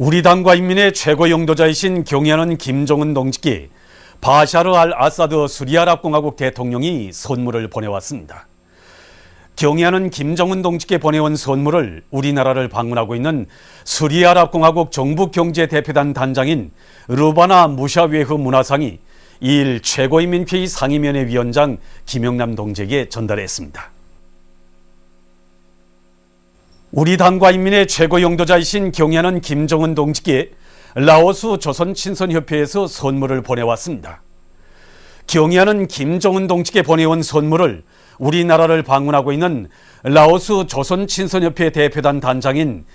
우리 당과 인민의 최고 영도자이신 경애하는 김정은 동지께 바샤르 알 아사드 수리아랍공화국 대통령이 선물을 보내왔습니다. 경애하는 김정은 동지께 보내온 선물을 우리나라를 방문하고 있는 수리아랍공화국 정부경제대표단 단장인 르바나 무샤웨흐 문화상이 2일 최고인민회의 상임위원회 위원장 김영남 동지에게 전달했습니다. 우리 당과 인민의 최고 영도자이신 경애하는 김정은 동지께 라오스 조선친선협회에서 선물을 보내왔습니다. 경애하는 김정은 동지께 보내온 선물을 우리나라를 방문하고 있는 라오스 조선친선협회 대표단 단장인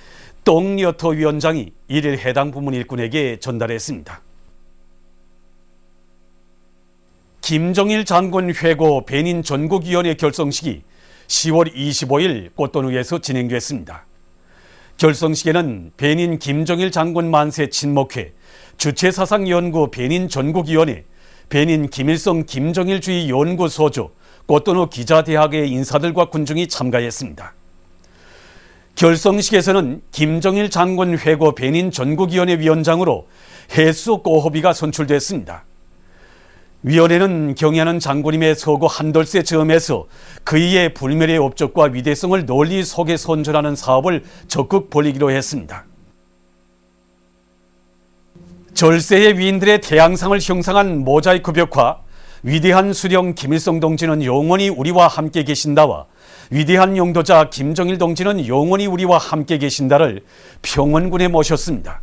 똥여터 위원장이 1일 해당 부문 일꾼에게 전달했습니다. 김정일 장군 회고 배닌 전국위원회 결성식이 10월 25일 꽃돈우에서 진행됐습니다. 결성식에는 배닌 김정일 장군 만세 친목회, 주체사상연구 배닌 전국위원회, 배닌 김일성 김정일주의 연구소조, 꽃돈우 기자대학의 인사들과 군중이 참가했습니다. 결성식에서는 김정일 장군 회고 배닌 전국위원회 위원장으로 해수 꼬호비가 선출됐습니다. 위원회는 경애하는 장군님의 서고 한돌세 즈음에서 그이의 불멸의 업적과 위대성을 널리 속에 선전하는 사업을 적극 벌이기로 했습니다. 절세의 위인들의 태양상을 형상한 모자이크 벽화 위대한 수령 김일성 동지는 영원히 우리와 함께 계신다와 위대한 영도자 김정일 동지는 영원히 우리와 함께 계신다를 평원군에 모셨습니다.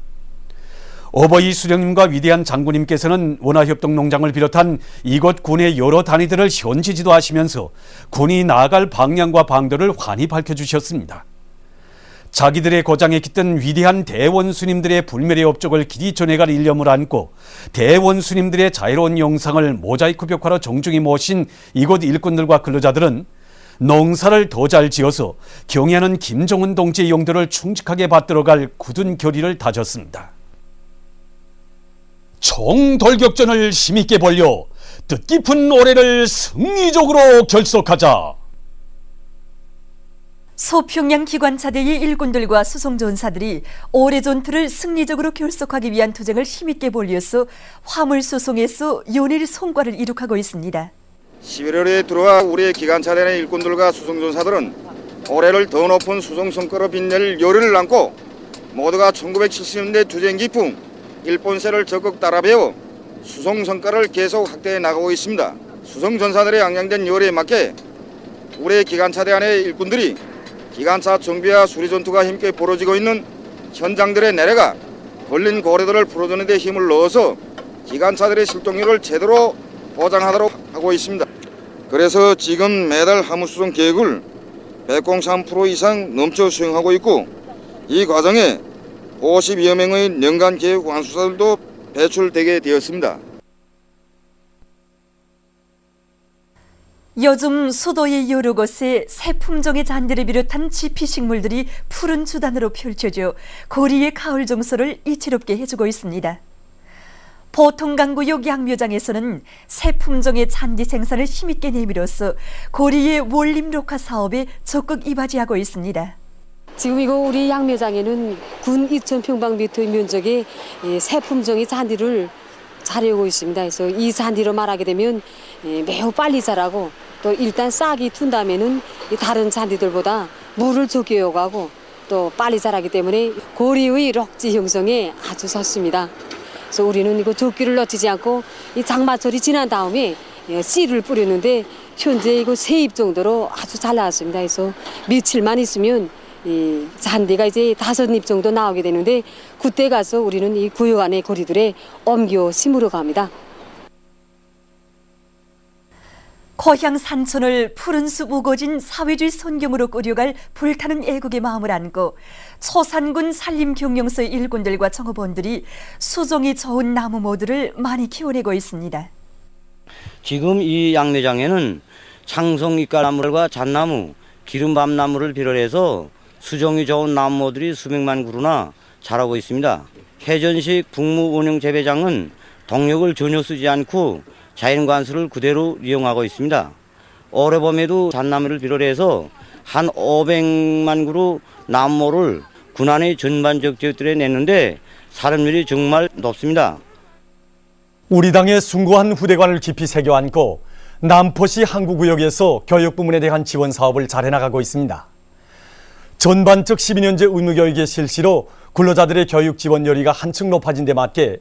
어버이 수령님과 위대한 장군님께서는 원화협동농장을 비롯한 이곳 군의 여러 단위들을 현지 지도하시면서 군이 나아갈 방향과 방도를 환히 밝혀주셨습니다. 자기들의 고장에 깃든 위대한 대원수님들의 불멸의 업적을 길이 전해갈 일념을 안고 대원수님들의 자유로운 영상을 모자이크 벽화로 정중히 모신 이곳 일꾼들과 근로자들은 농사를 더 잘 지어서 경애하는 김정은 동지의 용도를 충직하게 받들어갈 굳은 결의를 다졌습니다. 총돌격전을 힘있게 벌려 뜻깊은 올해를 승리적으로 결속하자. 서평양 기관차대의 일꾼들과 수송전사들이 올해 전투를 승리적으로 결속하기 위한 투쟁을 힘있게 벌려서 화물수송에서 연일 성과를 이룩하고 있습니다. 11월에 들어와 우리 기관차대 일꾼들과 수송전사들은 올해를 더 높은 수송 성과로 빛낼 열의를 안고 모두가 1970년대 투쟁 기풍 일본세를 적극 따라 배워 수송 성과를 계속 확대해 나가고 있습니다. 수송 전사들의 양양된 열의에 맞게 우리 기관차대 안의 일꾼들이 기관차 정비와 수리 전투가 힘있게 벌어지고 있는 현장들에 내려가 걸린 고래들을 풀어주는 데 힘을 넣어서 기관차들의 실동률을 제대로 보장하도록 하고 있습니다. 그래서 지금 매달 화물수송 계획을 103% 이상 넘쳐 수행하고 있고 이 과정에 50여 명의 연간 계획 완수사들도 배출되게 되었습니다. 요즘 수도의 여러 곳에 새 품종의 잔디를 비롯한 지피식물들이 푸른 주단으로 펼쳐져 고리의 가을 정서를 이채롭게 해주고 있습니다. 보통강구역 양묘장에서는 새 품종의 잔디 생산을 힘있게 내밀어서 고리의 원림 녹화 사업에 적극 이바지하고 있습니다. 지금 이거 우리 양묘장에는 군 2,000평방미터 면적의 새 품종의 잔디를 자르고 있습니다. 그래서 이 잔디로 말하게 되면 매우 빨리 자라고 또 일단 싹이 튼 다음에는 다른 잔디들보다 물을 적게 요구하고 또 빨리 자라기 때문에 고리의 럭지 형성에 아주 좋습니다. 그래서 우리는 이거 조끼를 놓치지 않고 이 장마철이 지난 다음에 씨를 뿌리는데 현재 이거 3잎 정도로 아주 잘 나왔습니다. 그래서 며칠만 있으면 이 잔디가 이제 5잎 정도 나오게 되는데 그때 가서 우리는 이 구역 안의 고리들에 옮겨 심으러 갑니다. 고향 산천을 푸른 숲 우거진 사회주의 선경으로 꾸려갈 불타는 애국의 마음을 안고 초산군 산림경영서 일꾼들과 정업원들이 수종이 좋은 나무 모두를 많이 키워내고 있습니다. 지금 이 양내장에는 창성이가나무와 잣나무, 기름밤나무를 비롯해서 수종이 좋은 나무들이 수백만 그루나 자라고 있습니다. 해전식 북무운영재배장은 동력을 전혀 쓰지 않고 자연관수를 그대로 이용하고 있습니다. 올해 봄에도 잣나무를 비롯해서 한 500만 그루 나무를 군안의 전반적 지역들에 냈는데 사람들이 정말 높습니다. 우리 당의 숭고한 후대관을 깊이 새겨 안고 남포시 항구구역에서 교육 부문에 대한 지원 사업을 잘 해나가고 있습니다. 전반적 12년제 의무교육의 실시로 근로자들의 교육 지원 열의가 한층 높아진 데 맞게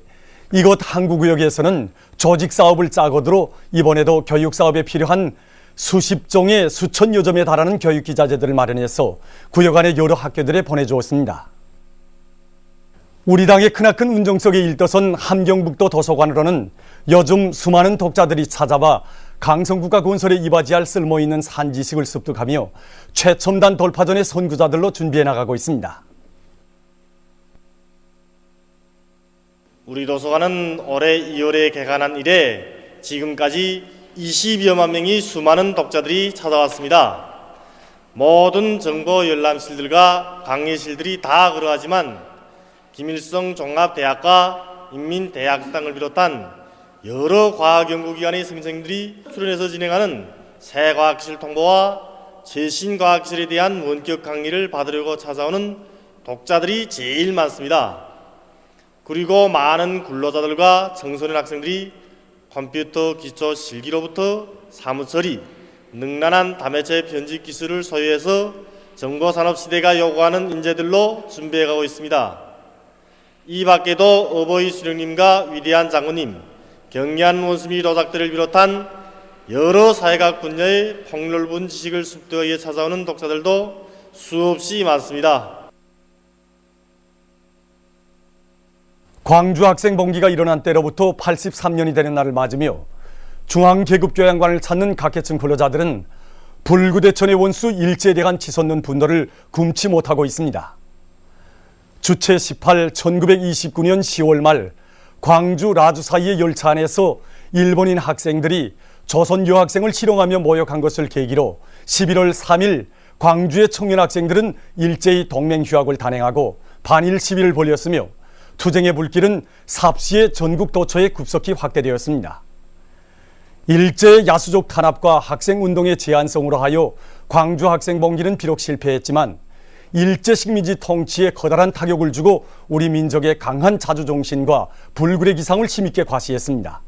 이곳 항구구역에서는 조직 사업을 짜거들어 이번에도 교육 사업에 필요한 수십 종의 수천여 점에 달하는 교육 기자재들을 마련해서 구역 안의 여러 학교들에 보내주었습니다. 우리 당의 크나큰 운정석에 일떠선 함경북도 도서관으로는 요즘 수많은 독자들이 찾아와 강성국가 건설에 이바지할 쓸모있는 산지식을 습득하며 최첨단 돌파전의 선구자들로 준비해 나가고 있습니다. 우리 도서관은 올해 2월에 개관한 이래 지금까지 20여만 명의 수많은 독자들이 찾아왔습니다. 모든 정보 열람실들과 강의실들이 다 그러하지만 김일성 종합대학과 인민대학당을 비롯한 여러 과학연구기관의 선생님들이 출연해서 진행하는 새 과학기술 통보와 최신 과학기술에 대한 원격 강의를 받으려고 찾아오는 독자들이 제일 많습니다. 그리고 많은 근로자들과 청소년 학생들이 컴퓨터 기초 실기로부터 사무처리, 능란한 다매체 편집 기술을 소유해서 정보산업 시대가 요구하는 인재들로 준비해가고 있습니다. 이 밖에도 어버이 수령님과 위대한 장군님, 경리한 원수미 도작들을 비롯한 여러 사회학 분야의 폭넓은 지식을 습득하기 위해 찾아오는 독자들도 수없이 많습니다. 광주 학생 봉기가 일어난 때로부터 83년이 되는 날을 맞으며 중앙계급교양관을 찾는 각계층 근로자들은 불구대천의 원수 일제에 대한 치솟는 분노를 금치 못하고 있습니다. 주체 18 1929년 10월 말 광주 라주 사이의 열차 안에서 일본인 학생들이 조선 여학생을 희롱하며 모욕한 것을 계기로 11월 3일 광주의 청년 학생들은 일제히 동맹휴학을 단행하고 반일 시위를 벌였으며 투쟁의 불길은 삽시의 전국 도처에 급속히 확대되었습니다. 일제의 야수족 탄압과 학생운동의 제한성으로 하여 광주 학생 봉기는 비록 실패했지만 일제 식민지 통치에 커다란 타격을 주고 우리 민족의 강한 자주정신과 불굴의 기상을 힘있게 과시했습니다.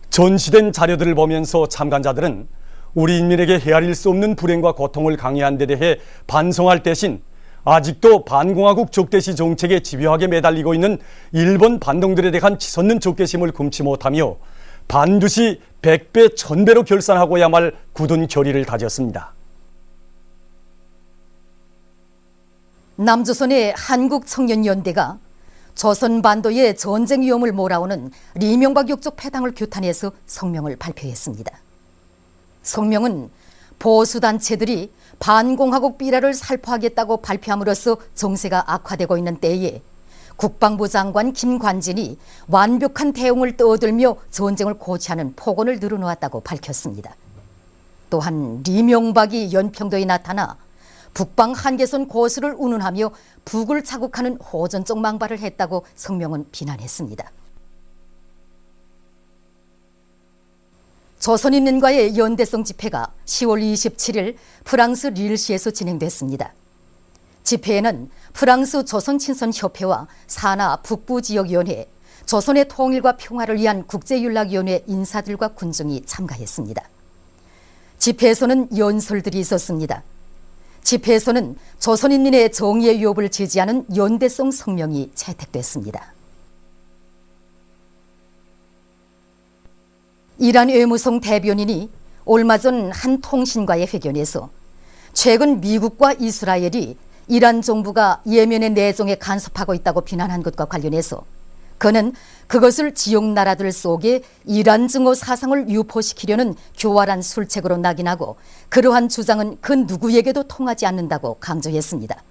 전시된 자료들을 보면서 참관자들은 우리 인민에게 헤아릴 수 없는 불행과 고통을 강요한 데 대해 반성할 대신 아직도 반공화국 적대시 정책에 집요하게 매달리고 있는 일본 반동들에 대한 치솟는 적개심을 금치 못하며 반드시 100배, 1000배로 결산하고야 말 굳은 결의를 다졌습니다. 남조선의 한국청년연대가 조선반도의 전쟁 위험을 몰아오는 리명박 역적 패당을 규탄해서 성명을 발표했습니다. 성명은 보수단체들이 반공화국 비라를 살포하겠다고 발표함으로써 정세가 악화되고 있는 때에 국방부 장관 김관진이 완벽한 대응을 떠들며 전쟁을 고취하는 폭언을 늘어놓았다고 밝혔습니다. 또한 리명박이 연평도에 나타나 북방 한계선 고수를 운운하며 북을 자국하는 호전적 망발을 했다고 성명은 비난했습니다. 조선인민과의 연대성 집회가 10월 27일 프랑스 릴시에서 진행됐습니다. 집회에는 프랑스 조선친선협회와 산하 북부지역위원회, 조선의 통일과 평화를 위한 국제윤락위원회 인사들과 군중이 참가했습니다. 집회에서는 연설들이 있었습니다. 집회에서는 조선인민의 정의의 위협을 지지하는 연대성 성명이 채택됐습니다. 이란 외무성 대변인이 얼마 전 한 통신과의 회견에서 최근 미국과 이스라엘이 이란 정부가 예멘의 내정에 간섭하고 있다고 비난한 것과 관련해서 그는 그것을 지역 나라들 속에 이란 증오 사상을 유포시키려는 교활한 술책으로 낙인하고 그러한 주장은 그 누구에게도 통하지 않는다고 강조했습니다.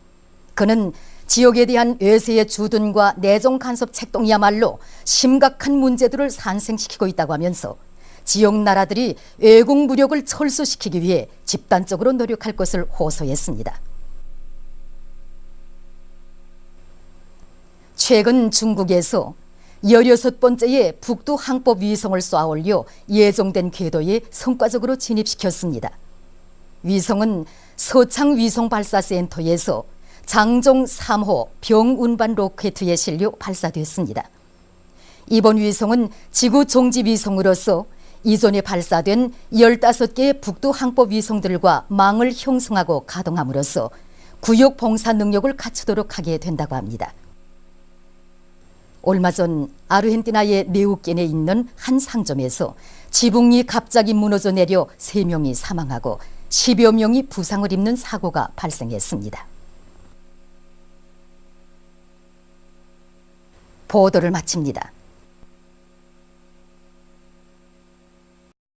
그는 지역에 대한 외세의 주둔과 내정 간섭 책동이야말로 심각한 문제들을 산생시키고 있다고 하면서 지역 나라들이 외국 무력을 철수시키기 위해 집단적으로 노력할 것을 호소했습니다. 최근 중국에서 16번째의 북두 항법 위성을 쏘아 올려 예정된 궤도에 성과적으로 진입시켰습니다. 위성은 서창 위성 발사센터에서 장종 3호 병운반 로켓에 실려 발사됐습니다. 이번 위성은 지구 종지 위성으로서 이전에 발사된 15개의 북두 항법 위성들과 망을 형성하고 가동함으로써 구역 봉사 능력을 갖추도록 하게 된다고 합니다. 얼마 전 아르헨티나의 네우켄에 있는 한 상점에서 지붕이 갑자기 무너져 내려 3명이 사망하고 10여 명이 부상을 입는 사고가 발생했습니다. 보도를 마칩니다.